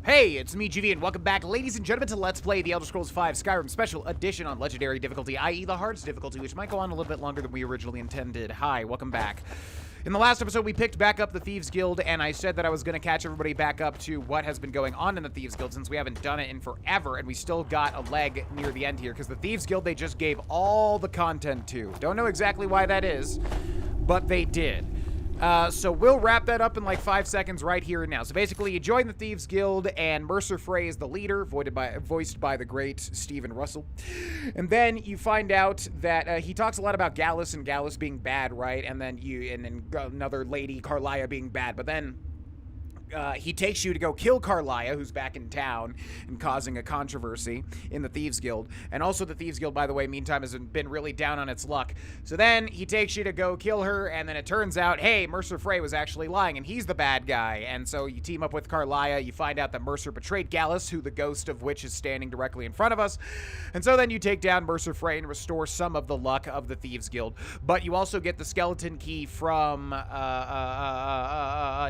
Hey, it's me, GV, and welcome back, ladies and gentlemen, to Let's Play The Elder Scrolls V Skyrim Special Edition on Legendary difficulty, i.e. the hardest difficulty, which might go on a little bit longer than we originally intended. Hi, welcome back. In the last episode, we picked back up the Thieves Guild, and I said that I was going to catch everybody back up to what has been going on in the Thieves Guild, since we haven't done it in forever, and we still got a leg near the end here, because the Thieves Guild they just gave all the content to. Don't know exactly why that is, but they did. So we'll wrap that up in like 5 seconds right here and now. So basically, you join the Thieves Guild, and Mercer Frey is the leader, voiced by the great Stephen Russell. And then you find out that he talks a lot about Gallus and Gallus being bad, right? And then another lady, Carlia, being bad. But then he takes you to go kill Carlia, who's back in town and causing a controversy in the Thieves Guild. And also the Thieves Guild, by the way, meantime, has been really down on its luck. So then he takes you to go kill her, and then it turns out, hey, Mercer Frey was actually lying, and he's the bad guy. And so you team up with Carlia, you find out that Mercer betrayed Gallus, who the ghost of which is standing directly in front of us. And so then you take down Mercer Frey and restore some of the luck of the Thieves Guild. But you also get the skeleton key from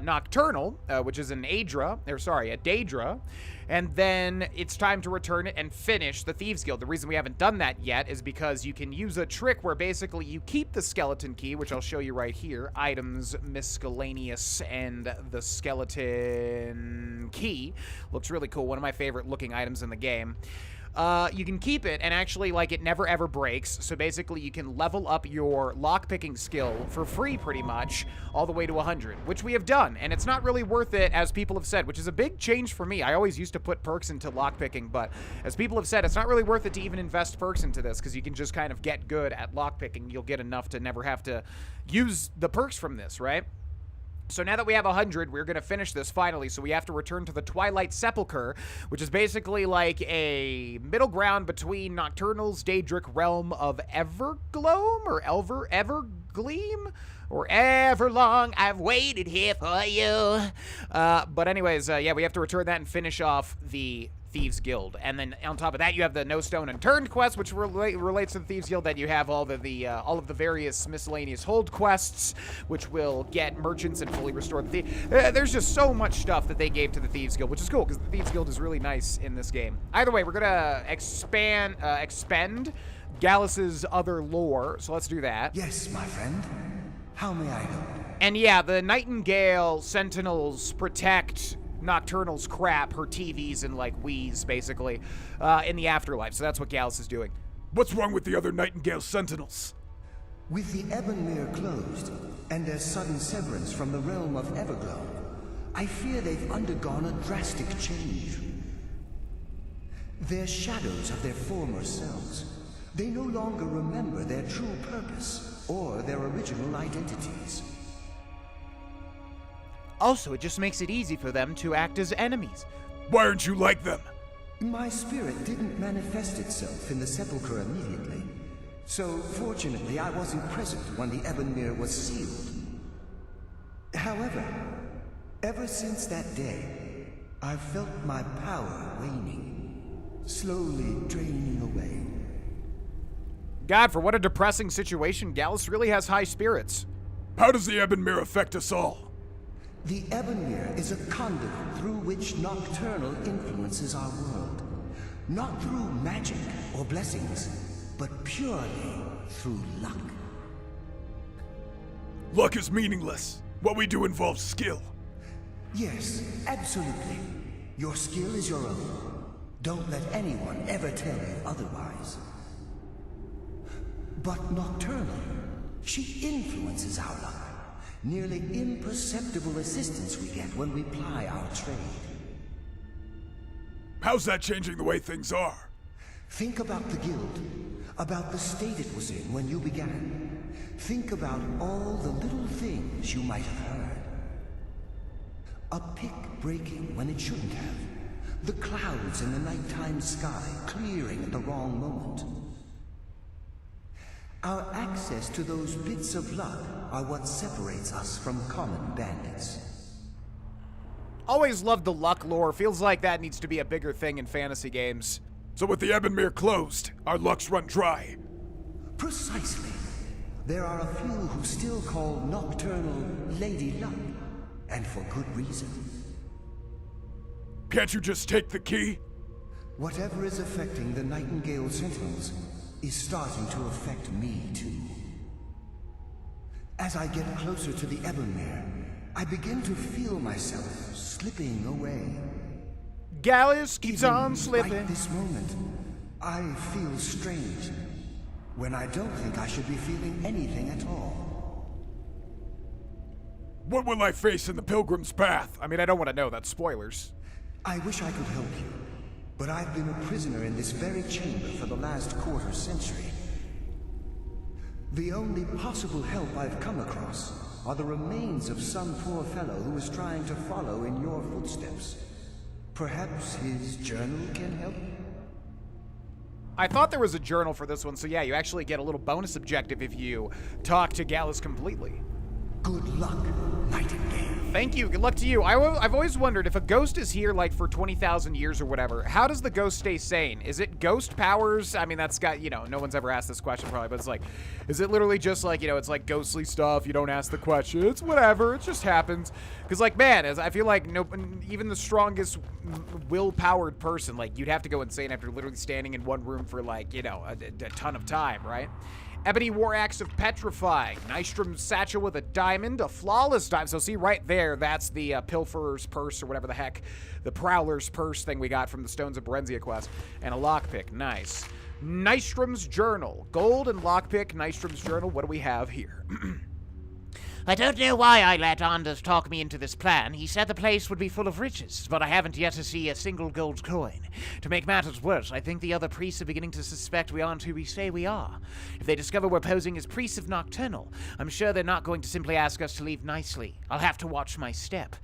Nocturnal, which is a Daedra, and then it's time to return it and finish the Thieves Guild. The reason we haven't done that yet is because you can use a trick where basically you keep the skeleton key, which I'll show you right here, items, miscellaneous, and the skeleton key. Looks really cool, one of my favorite looking items in the game. You can keep it, and actually, like, it never ever breaks, so basically you can level up your lockpicking skill for free, pretty much, all the way to 100, which we have done, and it's not really worth it, as people have said, which is a big change for me. I always used to put perks into lockpicking, but as people have said, it's not really worth it to even invest perks into this, because you can just kind of get good at lockpicking. You'll get enough to never have to use the perks from this, right? So now that we have 100, we're going to finish this finally, so we have to return to the Twilight Sepulcher, which is basically like a middle ground between Nocturnal's Daedric realm of Evergloam, or Evergleam, or Everlong, I've waited here for you. But anyways, yeah, we have to return that and finish off the Thieves Guild. And then on top of that, you have the No Stone Unturned quest, which relates to the Thieves Guild. That you have all of the various miscellaneous hold quests, which will get merchants and fully restore the Thieves. There's just so much stuff that they gave to the Thieves Guild, which is cool because the Thieves Guild is really nice in this game. Either way, we're gonna expend Gallus's other lore, so let's do that. Yes, my friend. How may I help? And yeah, the Nightingale Sentinels protect Nocturnal's crap, her TVs and like Wii's, basically, in the afterlife. So that's what Gallus is doing. What's wrong with the other Nightingale Sentinels? With the Ebonmere closed, and their sudden severance from the realm of Everglow, I fear they've undergone a drastic change. They're shadows of their former selves. They no longer remember their true purpose or their original identities. Also, it just makes it easy for them to act as enemies. Why aren't you like them? My spirit didn't manifest itself in the Sepulcher immediately, so fortunately I wasn't present when the Ebonmere was sealed. However, ever since that day, I've felt my power waning, slowly draining away. God, for what a depressing situation. Gallus really has high spirits. How does the Ebonmere affect us all? The Ebonmere is a conduit through which Nocturnal influences our world. Not through magic or blessings, but purely through luck. Luck is meaningless. What we do involves skill. Yes, absolutely. Your skill is your own. Don't let anyone ever tell you otherwise. But Nocturnal, she influences our luck. Nearly imperceptible assistance we get when we ply our trade. How's that changing the way things are? Think about the guild, about the state it was in when you began. Think about all the little things you might have heard. A pick breaking when it shouldn't have. The clouds in the nighttime sky clearing at the wrong moment. Our access to those bits of luck are what separates us from common bandits. Always loved the luck lore. Feels like that needs to be a bigger thing in fantasy games. So with the Ebonmere closed, our luck's run dry. Precisely. There are a few who still call Nocturnal Lady Luck, and for good reason. Can't you just take the key? Whatever is affecting the Nightingale Sentinels is starting to affect me too. As I get closer to the Ebonmere, I begin to feel myself slipping away. Gallus keeps on slipping. Right this moment, I feel strange, when I don't think I should be feeling anything at all. What will I face in the Pilgrim's Path? I mean, I don't want to know. That's spoilers. I wish I could help you, but I've been a prisoner in this very chamber for the last quarter century. The only possible help I've come across are the remains of some poor fellow who is trying to follow in your footsteps. Perhaps his journal can help? I thought there was a journal for this one, so yeah, you actually get a little bonus objective if you talk to Gallus completely. Good luck, Nightingale. Thank you. Good luck to you. I've always wondered, if a ghost is here, like, for 20,000 years or whatever, how does the ghost stay sane? Is it ghost powers? I mean, that's got, you know, no one's ever asked this question probably, but it's like, is it literally just like, you know, it's like ghostly stuff, you don't ask the question, it's whatever, it just happens. Because, like, man, I feel like even the strongest will-powered person, like, you'd have to go insane after literally standing in one room for, like, you know, a ton of time, right? Ebony War Axe of Petrifying, Nystrom Satchel with a diamond, a flawless diamond. So see right there, that's the Pilferer's Purse or whatever the heck, the Prowler's Purse thing we got from the Stones of Berenzia quest. And a lockpick, nice. Nystrom's Journal, gold and lockpick, Nystrom's Journal. What do we have here? I don't know why I let Anders talk me into this plan. He said the place would be full of riches, but I haven't yet to see a single gold coin. To make matters worse, I think the other priests are beginning to suspect we aren't who we say we are. If they discover we're posing as priests of Nocturnal, I'm sure they're not going to simply ask us to leave nicely. I'll have to watch my step.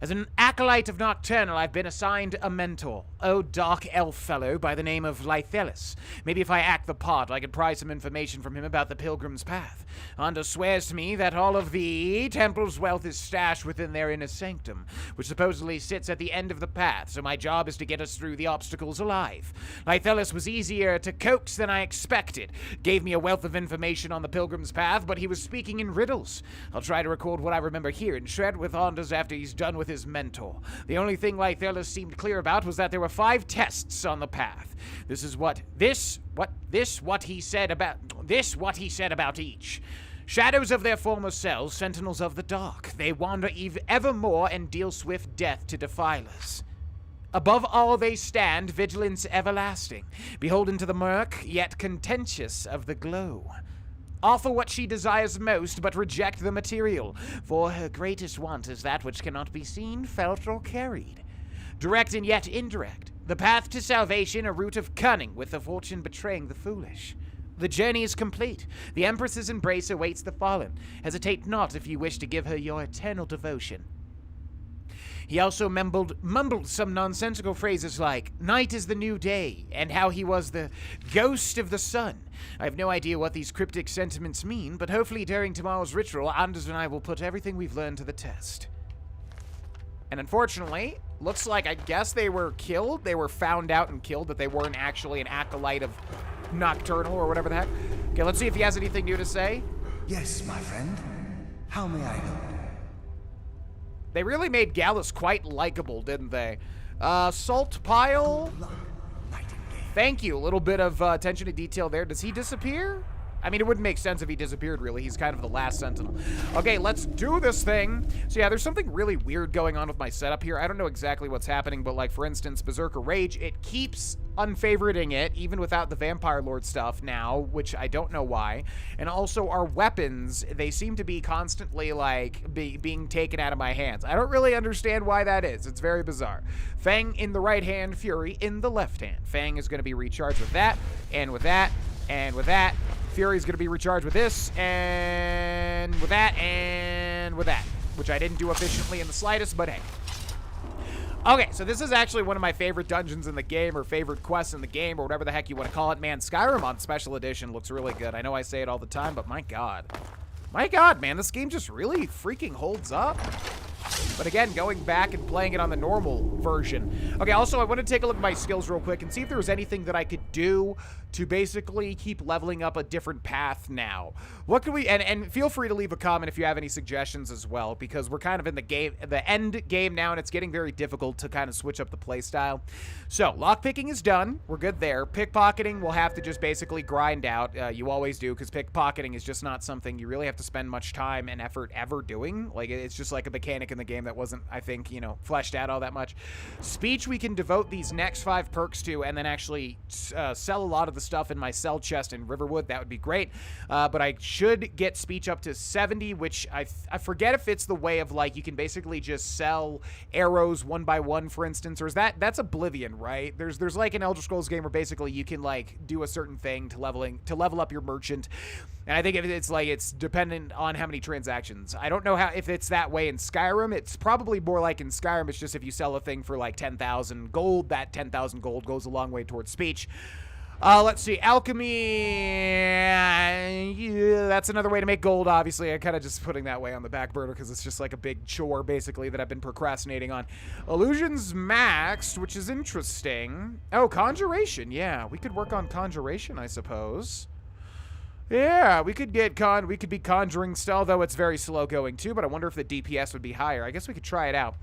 As an acolyte of Nocturnal, I've been assigned a mentor, a dark elf fellow by the name of Lythelis. Maybe if I act the part, I could pry some information from him about the Pilgrim's Path. Anders swears to me that all of the temple's wealth is stashed within their inner sanctum, which supposedly sits at the end of the path, so my job is to get us through the obstacles alive. Lythelis was easier to coax than I expected. Gave me a wealth of information on the Pilgrim's Path, but he was speaking in riddles. I'll try to record what I remember here and share it with Anders after he's done with his mentor. The only thing Lythelis seemed clear about was that there were 5 tests on the path. This is what he said about each. Shadows of their former selves, sentinels of the dark. They wander evermore and deal swift death to defilers. Above all they stand, vigilance everlasting, beholden to the murk, yet contentious of the glow. Offer what she desires most, but reject the material, for her greatest want is that which cannot be seen, felt, or carried. Direct and yet indirect, the path to salvation a route of cunning, with the fortune betraying the foolish. The journey is complete. The Empress's embrace awaits the fallen. Hesitate not if you wish to give her your eternal devotion. He also mumbled some nonsensical phrases like, night is the new day, and how he was the ghost of the sun. I have no idea what these cryptic sentiments mean, but hopefully during tomorrow's ritual, Anders and I will put everything we've learned to the test. And unfortunately, looks like, I guess they were killed. They were found out and killed, that they weren't actually an acolyte of Nocturnal or whatever the heck. Okay, let's see if he has anything new to say. Yes, my friend. How may I help? They really made Gallus quite likable, didn't they? Salt Pile. Thank you. A little bit of attention to detail there. Does he disappear? I mean, it wouldn't make sense if he disappeared, really. He's kind of the last sentinel. Okay, let's do this thing. So yeah, there's something really weird going on with my setup here. I don't know exactly what's happening, but like, for instance, Berserker Rage, it keeps unfavoriting it, even without the Vampire Lord stuff now, which I don't know why. And also our weapons, they seem to be constantly, like, being taken out of my hands. I don't really understand why that is. It's very bizarre. Fang in the right hand, Fury in the left hand. Fang is going to be recharged with that, and with that, and with that. Fury's going to be recharged with this, and with that, and with that, which I didn't do efficiently in the slightest, but hey. Okay, so this is actually one of my favorite dungeons in the game, or favorite quests in the game, or whatever the heck you want to call it. Man, Skyrim on Special Edition looks really good. I know I say it all the time, but my God. My God, man, this game just really freaking holds up. But again, going back and playing it on the normal version. Okay, also, I want to take a look at my skills real quick and see if there was anything that I could do to basically keep leveling up a different path now. What can we, and feel free to leave a comment if you have any suggestions as well, because we're kind of in the end game now, and it's getting very difficult to kind of switch up the play style. So, lockpicking is done. We're good there. Pickpocketing, we'll have to just basically grind out. You always do, because pickpocketing is just not something you really have to spend much time and effort ever doing. Like, it's just like a mechanic in the game that wasn't, I think, you know, fleshed out all that much. Speech, we can devote these next 5 perks to, and then actually sell a lot of the stuff in my sell chest in Riverwood. That would be great. But I should get speech up to 70, which I forget if it's the way of, like, you can basically just sell arrows one by one, for instance, or is that's Oblivion, right? There's like an Elder Scrolls game where basically you can, like, do a certain thing to level up your merchant. And I think if it's like, it's dependent on how many transactions. I don't know if it's that way in Skyrim. It's probably more like in Skyrim, it's just if you sell a thing for like 10,000 gold, that 10,000 gold goes a long way towards speech. Let's see, Alchemy, yeah, that's another way to make gold, obviously. I'm kind of just putting that way on the back burner because it's just like a big chore, basically, that I've been procrastinating on. Illusions maxed, which is interesting. Oh, Conjuration, yeah, we could work on Conjuration, I suppose. Yeah, we could be conjuring still, though it's very slow going too, but I wonder if the DPS would be higher. I guess we could try it out.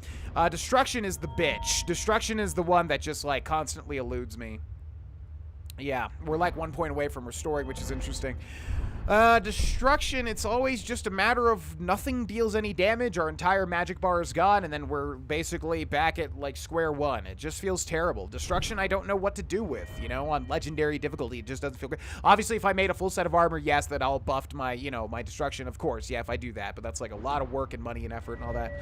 Destruction is the bitch. Destruction is the one that just, like, constantly eludes me. Yeah, we're like 1 point away from restoring, which is interesting. Destruction, it's always just a matter of nothing deals any damage, our entire magic bar is gone, and then we're basically back at, like, square one. It just feels terrible. Destruction, I don't know what to do with, you know, on legendary difficulty, it just doesn't feel great. Obviously, if I made a full set of armor, yes, that all buffed my, you know, my destruction, of course, yeah, if I do that, but that's, like, a lot of work and money and effort and all that.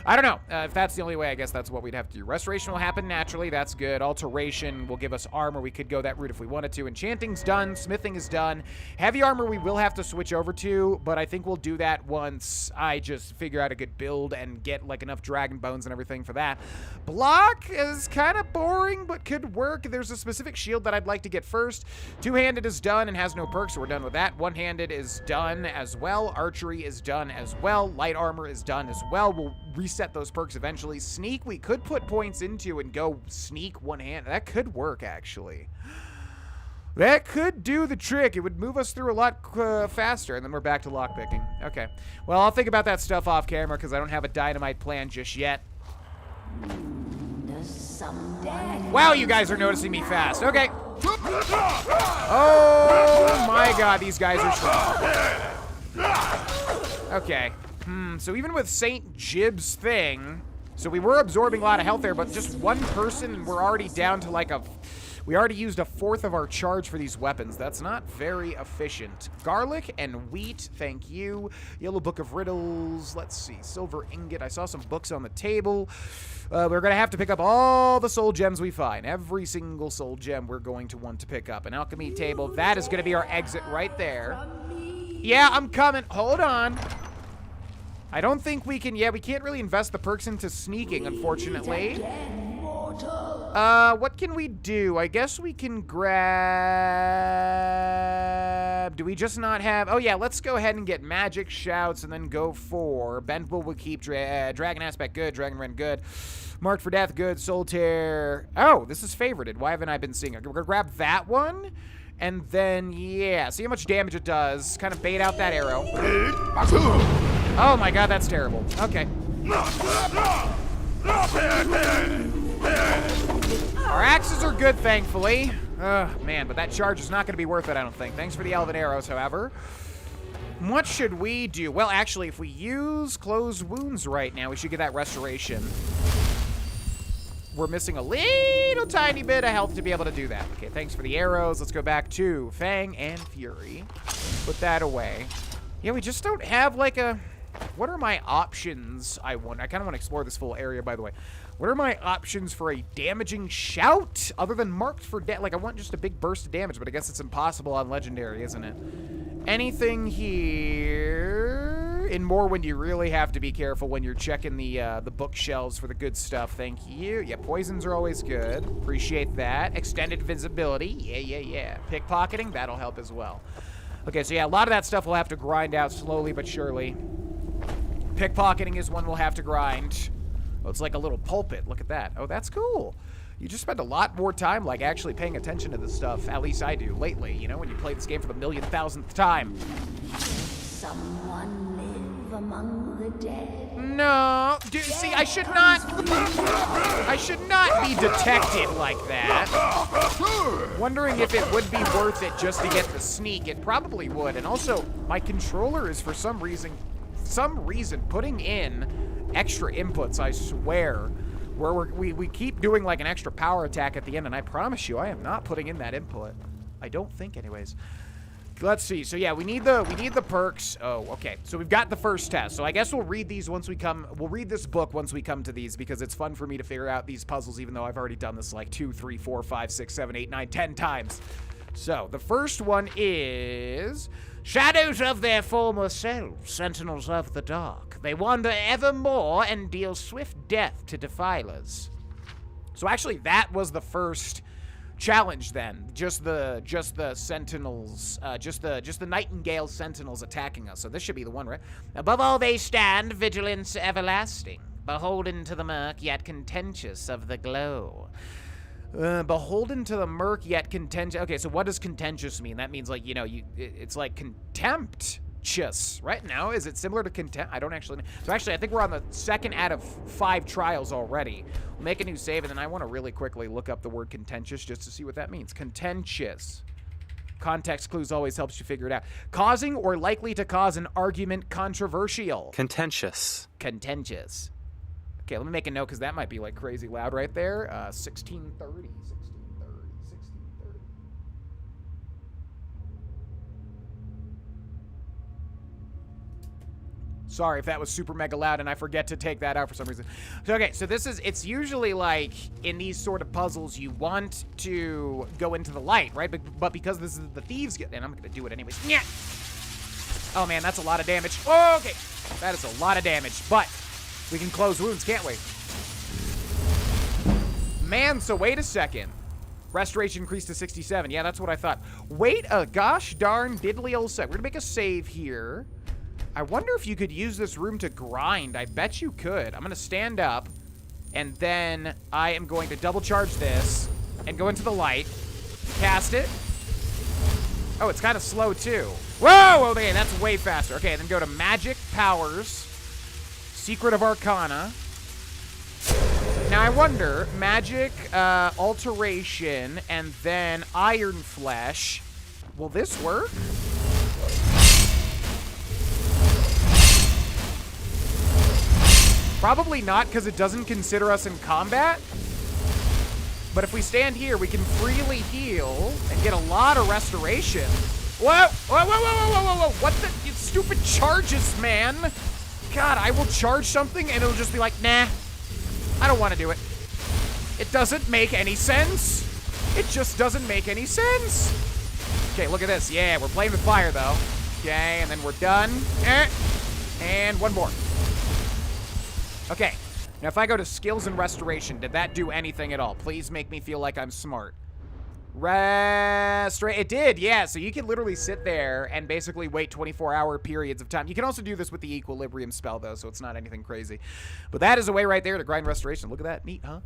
I don't know. If that's the only way, I guess that's what we'd have to do. Restoration will happen naturally. That's good. Alteration will give us armor. We could go that route if we wanted to. Enchanting's done. Smithing is done. Heavy armor we will have to switch over to, but I think we'll do that once I just figure out a good build and get, like, enough dragon bones and everything for that. Block is kind of boring, but could work. There's a specific shield that I'd like to get first. Two-handed is done and has no perks, so we're done with that. One-handed is done as well. Archery is done as well. Light armor is done as well. We'll reset those perks eventually. Sneak, we could put points into and go sneak one hand. That could work, actually. That could do the trick. It would move us through a lot faster, and then we're back to lockpicking. Okay. Well, I'll think about that stuff off camera because I don't have a dynamite plan just yet. Wow, you guys are noticing me fast. Okay. Oh my god, these guys are strong. Okay. So even with St. Jib's thing, so we were absorbing a lot of health there, but just one person, and we're already down to like we already used 1/4 of our charge for these weapons. That's not very efficient. Garlic and wheat, thank you. Yellow Book of Riddles, let's see. Silver ingot, I saw some books on the table. We're gonna have to pick up all the soul gems we find. Every single soul gem we're going to want to pick up. An alchemy table, that is gonna be our exit right there. Yeah, I'm coming, hold on. I don't think we can, yeah, we can't really invest the perks into sneaking, unfortunately. What can we do? I guess we can grab... Do we just not have... Oh, yeah, let's go ahead and get Magic Shouts and then go for... Bendable will keep Dragon Aspect good, Dragon Rend good. Marked for Death good, Soul Tear... Oh, this is favorited. Why haven't I been seeing it? We're gonna grab that one. And then, yeah, see how much damage it does. Kind of bait out that arrow. Oh my god, that's terrible. Okay. Our axes are good, thankfully. Man, but that charge is not going to be worth it, I don't think. Thanks for the elven arrows, however. What should we do? Well, actually, if we use Closed Wounds right now, we should get that restoration. We're missing a little tiny bit of health to be able to do that. Okay, thanks for the arrows. Let's go back to Fang and Fury. Put that away. Yeah, we just don't have, like, a... What are my options, I kind of want to explore this full area, by the way. What are my options for a damaging shout? Other than marked for death. Like, I want just a big burst of damage, but I guess it's impossible on Legendary, isn't it? Anything here? In Morrowind, you really have to be careful when you're checking the bookshelves for the good stuff. Thank you. Yeah, poisons are always good. Appreciate that. Extended visibility. Yeah. Pickpocketing, that'll help as well. Okay, so yeah, a lot of that stuff we'll have to grind out slowly but surely. Pickpocketing is one we'll have to grind. Oh, it's like a little pulpit. Look at that. Oh, that's cool. You just spend a lot more time, like, actually paying attention to this stuff. At least I do lately, you know, when you play this game for the 1,000,000th time. Someone live among the dead. No, dude, see, I should not be detected like that. Wondering if it would be worth it just to get the sneak. It probably would. And also, my controller is for some reason putting in extra inputs, I swear. Where we keep doing like an extra power attack at the end, and I promise you, I am not putting in that input. I don't think, anyways. Let's see. So yeah, we need the perks. Oh, okay. So we've got the first test. So I guess we'll read these once we come. We'll read this book once we come to these because it's fun for me to figure out these puzzles, even though I've already done this like 2, 3, 4, 5, 6, 7, 8, 9, 10 times. So the first one is shadows of their former selves, sentinels of the dark. They wander evermore and deal swift death to defilers. So actually, that was the first challenge then. Just the sentinels, just the nightingale sentinels attacking us. So this should be the one, right? Above all they stand, vigilance everlasting, beholden to the murk, yet contentious of the glow. Beholden to the murk, yet contentious. Okay, so what does contentious mean? That means, like, you know, it's like contempt. Right now, is it similar to contempt? I don't actually know. So actually, I think we're on the 2nd out of 5 trials already. We'll make a new save, and then I want to really quickly look up the word contentious just to see what that means. Contentious. Context clues always helps you figure it out. Causing or likely to cause an argument controversial. Contentious. Contentious. Okay, let me make a note because that might be like crazy loud right there. 1630. Sorry if that was super mega loud and I forget to take that out for some reason. So, okay, so it's usually like in these sort of puzzles, you want to go into the light, right? But because this is the Thieves Guild, and I'm going to do it anyways. Yeah. Oh, man, that's a lot of damage. Oh, okay. That is a lot of damage, but we can close wounds, can't we? Man, so wait a second. Restoration increased to 67. Yeah, that's what I thought. Wait a gosh darn diddly old sec. We're going to make a save here. I wonder if you could use this room to grind. I bet you could. I'm going to stand up, and then I am going to double charge this and go into the light. Cast it. Oh, it's kind of slow, too. Whoa! Okay, that's way faster. Okay, then go to Magic Powers. Secret of Arcana. Now, I wonder, Magic, Alteration, and then Iron Flesh. Will this work? Probably not, because it doesn't consider us in combat. But if we stand here, we can freely heal and get a lot of restoration. Whoa! Whoa, whoa, whoa, whoa, whoa, whoa, whoa! What the? You stupid charges, man! God, I will charge something and it'll just be like, nah, I don't want to do it. It doesn't make any sense. It just doesn't make any sense. Okay, look at this. Yeah, we're playing with fire, though. Okay, and then we're done. And one more. Okay, now if I go to skills and restoration, did that do anything at all? Please make me feel like I'm smart. It did, yeah. So you can literally sit there and basically wait 24-hour periods of time. You can also do this with the equilibrium spell, though, so it's not anything crazy. But that is a way right there to grind restoration. Look at that. Neat, huh?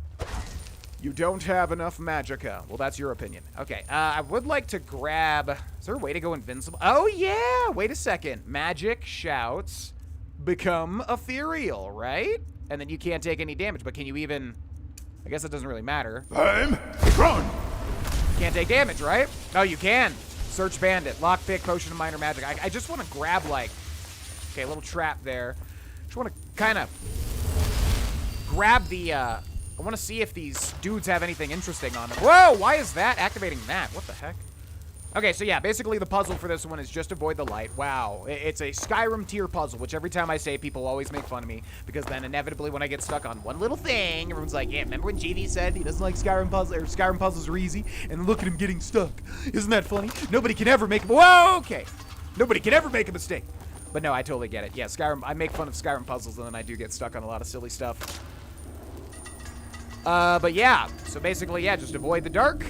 You don't have enough magicka. Well, that's your opinion. Okay, I would like to grab... Is there a way to go invincible? Oh, yeah! Wait a second. Magic shouts become ethereal, right? And then you can't take any damage, but can you even... I guess it doesn't really matter. I'm gone. Can't take damage, right? Oh, you can. Search bandit. Lockpick, potion of minor magic. I just want to grab, like... Okay, a little trap there. Just want to kind of grab the... I want to see if these dudes have anything interesting on them. Whoa! Why is that activating that? What the heck? Okay, so yeah, basically the puzzle for this one is just avoid the light. Wow. It's a Skyrim tier puzzle, which every time I say, people always make fun of me, because then inevitably when I get stuck on one little thing, everyone's like, yeah, remember when GD said he doesn't like Skyrim puzzles are easy, and look at him getting stuck. Isn't that funny? Nobody can ever make... Whoa, okay. Nobody can ever make a mistake. But no, I totally get it. Yeah, Skyrim, I make fun of Skyrim puzzles, and then I do get stuck on a lot of silly stuff. But yeah, so basically, yeah, just avoid the dark,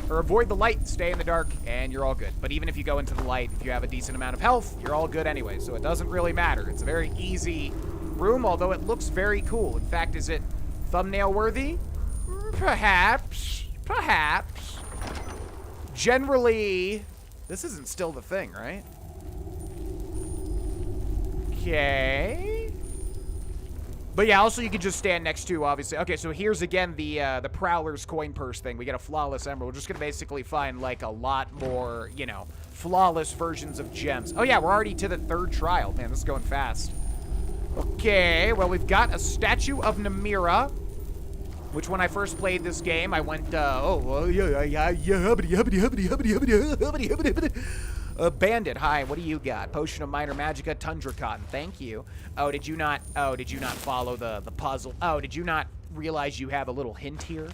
or avoid the light, stay in the dark, and you're all good. But even if you go into the light, if you have a decent amount of health, you're all good anyway, so it doesn't really matter. It's a very easy room, although it looks very cool. In fact, is it Thumbnail worthy? Perhaps. Perhaps. Generally, this isn't still the thing, right? Okay. But yeah, also you can just stand next to, obviously. Okay, so here's again the Prowler's coin purse thing. We get a flawless emerald. We're just gonna basically find like a lot more, you know, flawless versions of gems. Oh yeah, we're already to the 3rd trial. Man, this is going fast. Okay, well we've got a statue of Namira, which when I first played this game, I went, Bandit, hi, what do you got? Potion of Minor Magica, Tundra Cotton, thank you. Oh, did you not follow the puzzle? Oh, did you not realize you have a little hint here?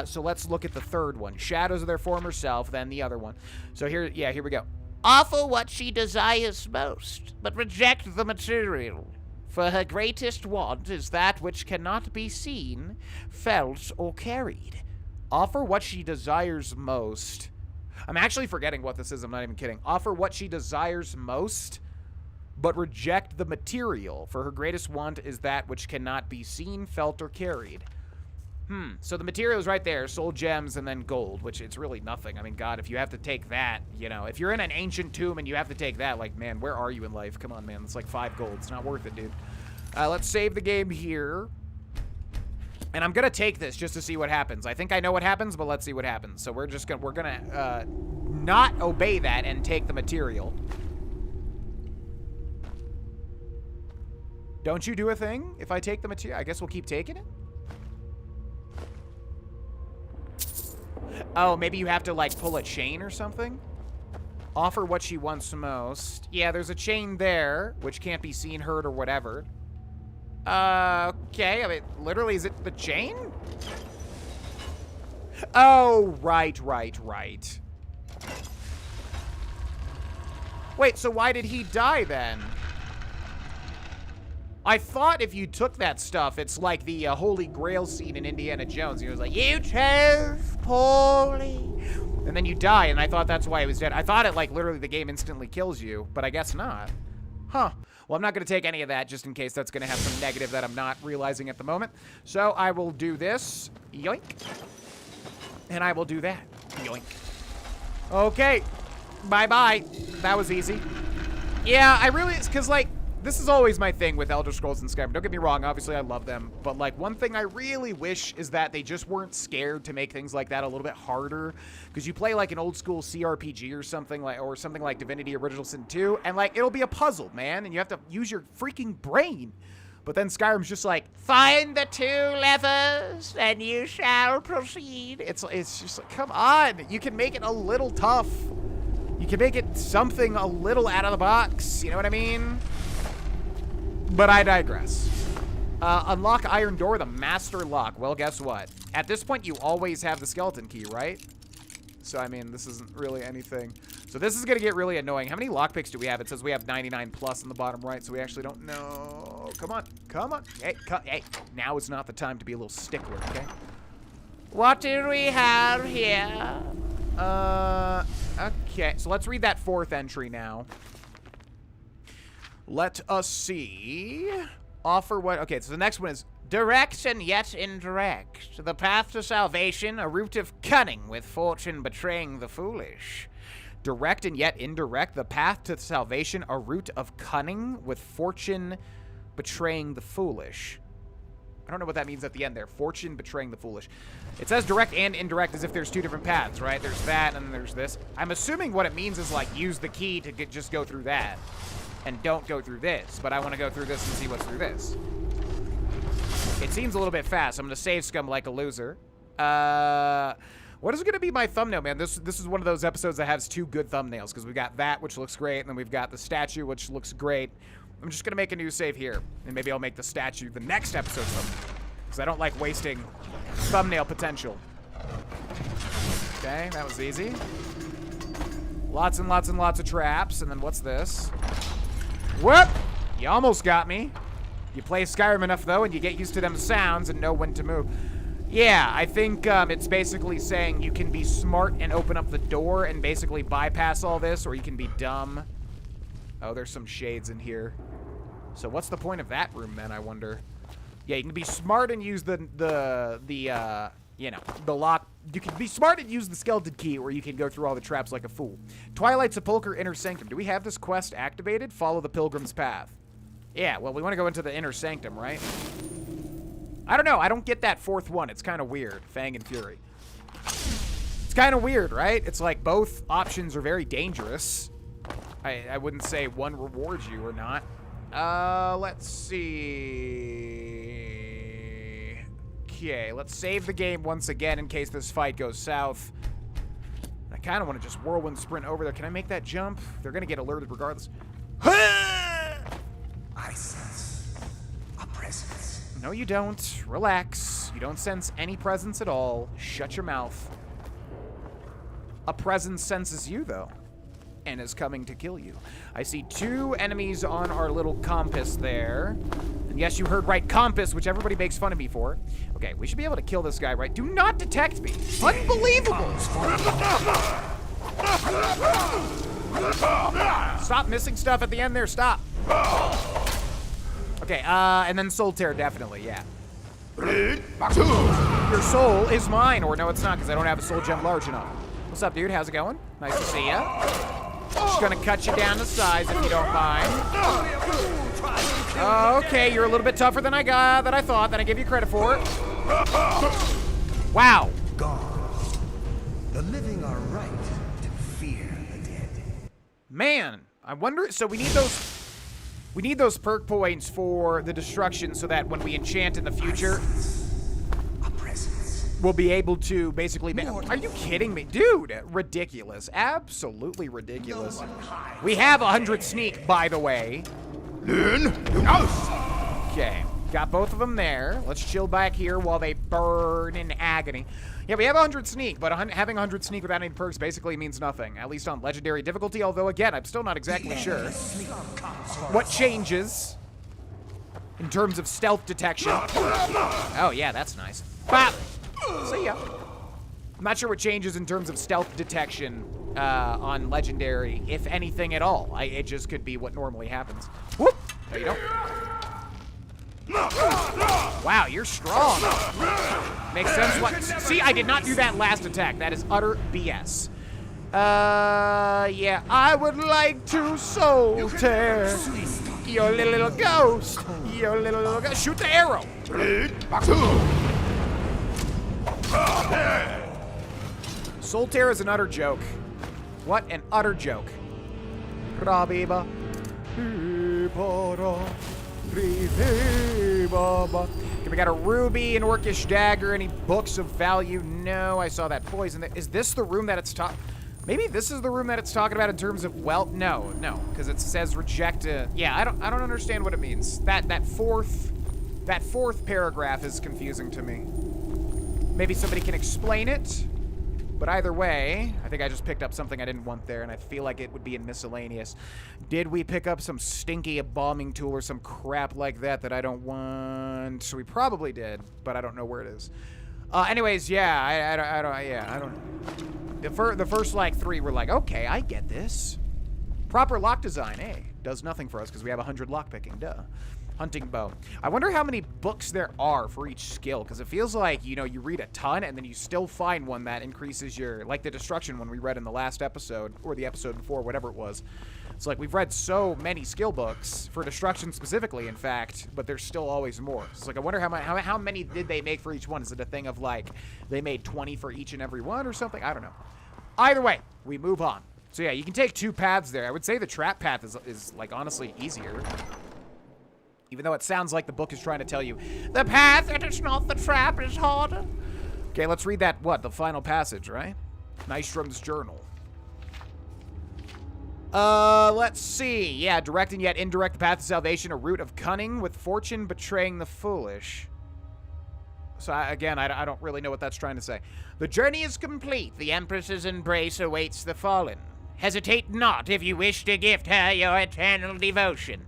So let's look at the 3rd one. Shadows of their former self, then the other one. So here we go. Offer what she desires most, but reject the material. For her greatest want is that which cannot be seen, felt, or carried. Offer what she desires most. I'm actually forgetting what this is. I'm not even kidding. Offer what she desires most, but reject the material. For her greatest want is that which cannot be seen, felt, or carried. So the material is right there. Soul gems and then gold, which it's really nothing. I mean, God, if you have to take that, you know, if you're in an ancient tomb and you have to take that, like, man, where are you in life? Come on, man. It's like 5 gold. It's not worth it, dude. Let's save the game here. And I'm gonna take this just to see what happens. I think I know what happens, but let's see what happens. So we're gonna not obey that and take the material. Don't you do a thing if I take the material? I guess we'll keep taking it. Oh, maybe you have to, like, pull a chain or something? Offer what she wants most. Yeah, there's a chain there, which can't be seen, heard, or whatever. Okay, I mean, literally, is it the chain? Oh, right. Wait, so why did he die, then? I thought if you took that stuff, it's like the Holy Grail scene in Indiana Jones. He was like, you chose poorly. And then you die, and I thought that's why he was dead. I thought it, like, literally the game instantly kills you, but I guess not. Huh. Well, I'm not going to take any of that, just in case that's going to have some negative that I'm not realizing at the moment. So I will do this. Yoink. And I will do that. Yoink. Okay. Bye-bye. That was easy. Yeah, I really... Because, like... This is always my thing with Elder Scrolls and Skyrim. Don't get me wrong, obviously I love them, but like one thing I really wish is that they just weren't scared to make things like that a little bit harder, because you play like an old school CRPG or something like Divinity Original Sin 2, and like it'll be a puzzle, man, and you have to use your freaking brain. But then Skyrim's just like, find the 2 levers and you shall proceed. It's just like, come on, you can make it a little tough. You can make it something a little out of the box, you know what I mean? But I digress. Unlock iron door, the master lock. Well, guess what? At this point, you always have the skeleton key, right? So, I mean, this isn't really anything. So this is going to get really annoying. How many lockpicks do we have? It says we have 99 plus in the bottom right, so we actually don't know. Come on. Come on. Hey, hey. Now is not the time to be a little stickler, okay? What do we have here? Okay. So let's read that 4th entry now. Let us see. Offer what? Okay, so the next one is direct and yet indirect. The path to salvation, a route of cunning with fortune betraying the foolish. Direct and yet indirect. The path to salvation, a route of cunning with fortune betraying the foolish. I don't know what that means at the end there. Fortune betraying the foolish. It says direct and indirect as if there's 2 different paths, right? There's that and then there's this. I'm assuming what it means is like use the key to just go through that. And don't go through this, but I want to go through this and see what's through this. It seems a little bit fast. I'm going to save scum like a loser. What is going to be my thumbnail, man? This is one of those episodes that has 2 good thumbnails, because we've got that, which looks great, and then we've got the statue, which looks great. I'm just going to make a new save here, and maybe I'll make the statue the next episode thumbnail, because I don't like wasting thumbnail potential. Okay, that was easy. Lots and lots and lots of traps, and then what's this? Whoop! You almost got me. You play Skyrim enough, though, and you get used to them sounds and know when to move. Yeah, I think it's basically saying you can be smart and open up the door and basically bypass all this, or you can be dumb. Oh, there's some shades in here. So what's the point of that room, then, I wonder? Yeah, you can be smart and use the you know, the lock. You can be smart and use the skeleton key, or you can go through all the traps like a fool. Twilight, Sepulcher, Inner Sanctum. Do we have this quest activated? Follow the Pilgrim's Path. Yeah, well, we want to go into the Inner Sanctum, right? I don't know. I don't get that fourth one. It's kind of weird. Fang and Fury. It's kind of weird, right? It's like both options are very dangerous. I wouldn't say one rewards you or not. Let's see. Okay, let's save the game once again in case this fight goes south. I kind of want to just whirlwind sprint over there. Can I make that jump? They're going to get alerted regardless. I sense a presence. No, you don't. Relax. You don't sense any presence at all. Shut your mouth. A presence senses you, though, and is coming to kill you. I see 2 enemies on our little compass there. And yes, you heard right, compass, which everybody makes fun of me for. Okay, we should be able to kill this guy, right? Do not detect me. Unbelievable! Stop missing stuff at the end there. Stop. Okay, and then Soul Tear, definitely, yeah. Your soul is mine. Or no, it's not, because I don't have a soul gem large enough. What's up, dude? How's it going? Nice to see ya. Just gonna cut you down to size if you don't mind. Okay, you're a little bit tougher than I thought, than I give you credit for. Wow. Gone. The living are right to fear the dead. Man, I wonder, so we need those perk points for the destruction so that when we enchant in the future, A presence. we'll be able to basically... Are you kidding me? Dude, ridiculous. Absolutely ridiculous. We have 100 sneak, by the way. Okay, got both of them there. Let's chill back here while they burn in agony. Yeah, we have 100 sneak, but having 100 sneak without any perks basically means nothing, at least on legendary difficulty, although again, I'm still not exactly sure what changes in terms of stealth detection. Oh yeah, that's nice. Bop! See ya. I'm not sure what changes in terms of stealth detection on legendary, if anything at all. It just could be what normally happens. Whoop! There you go. Wow, you're strong. Makes sense. What? See, I did not do that last attack. That is utter BS. Yeah, I would like to soul tear your little ghost. Your little ghost. Shoot the arrow. Soul tear is an utter joke. What an utter joke. Rabiba. Okay, we got a ruby, an orcish dagger, any books of value? No, I saw that poison. Is this the room that it's maybe this is the room that it's talking about in terms of wealth? No, because it says reject. Yeah, I don't understand what it means. That fourth paragraph is confusing to me. Maybe somebody can explain it. But either way, I think I just picked up something I didn't want there, and I feel like it would be in miscellaneous. Did we pick up some stinky embalming tool or some crap like that I don't want? So we probably did, but I don't know where it is. Anyways, yeah, I don't. The first like 3 were like, okay, I get this. Proper lock design, does nothing for us because we have 100 lockpicking. Duh. Hunting bow. I wonder how many books there are for each skill, because it feels like, you know, you read a ton and then you still find one that increases your, like the destruction one we read in the last episode, or the episode before, whatever it was. It's like we've read so many skill books, for destruction specifically, in fact, but there's still always more. It's like, I wonder how many did they make for each one? Is it a thing of like, they made 20 for each and every one or something? I don't know. Either way, we move on. So yeah, you can take 2 paths there. I would say the trap path is like honestly easier. Even though it sounds like the book is trying to tell you, the path, it is not the trap, is harder. Okay, let's read that, the final passage, right? Nystrom's journal. Let's see. Yeah, direct and yet indirect the path to salvation, a route of cunning with fortune betraying the foolish. So, again, I don't really know what that's trying to say. The journey is complete. The Empress's embrace awaits the fallen. Hesitate not if you wish to gift her your eternal devotion.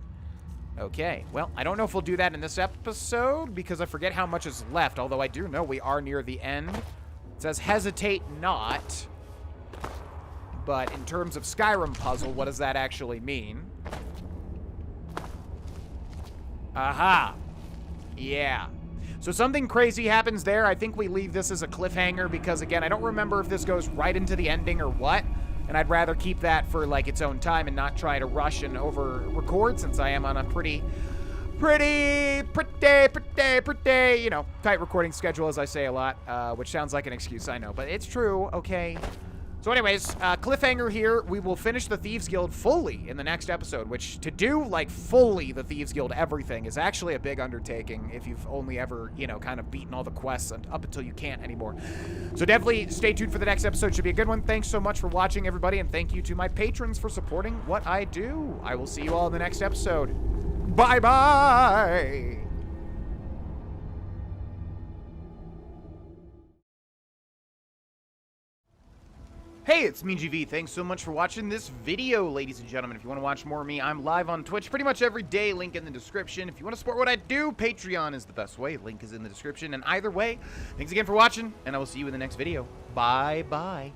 Okay, well, I don't know if we'll do that in this episode because I forget how much is left, although I do know we are near the end. It says hesitate not, but in terms of Skyrim puzzle, what does that actually mean? Aha! Yeah. So something crazy happens there. I think we leave this as a cliffhanger because, again, I don't remember if this goes right into the ending or what. And I'd rather keep that for, like, its own time and not try to rush and over-record since I am on a pretty, you know, tight recording schedule, as I say a lot, which sounds like an excuse, I know. But it's true, okay? So anyways, cliffhanger here. We will finish the Thieves Guild fully in the next episode, which to do, like, fully the Thieves Guild everything is actually a big undertaking if you've only ever, you know, kind of beaten all the quests up until you can't anymore. So definitely stay tuned for the next episode. Should be a good one. Thanks so much for watching, everybody, and thank you to my patrons for supporting what I do. I will see you all in the next episode. Bye-bye! Hey, it's me, GV. Thanks so much for watching this video, ladies and gentlemen. If you want to watch more of me, I'm live on Twitch pretty much every day. Link in the description. If you want to support what I do, Patreon is the best way. Link is in the description. And either way, thanks again for watching, and I will see you in the next video. Bye-bye.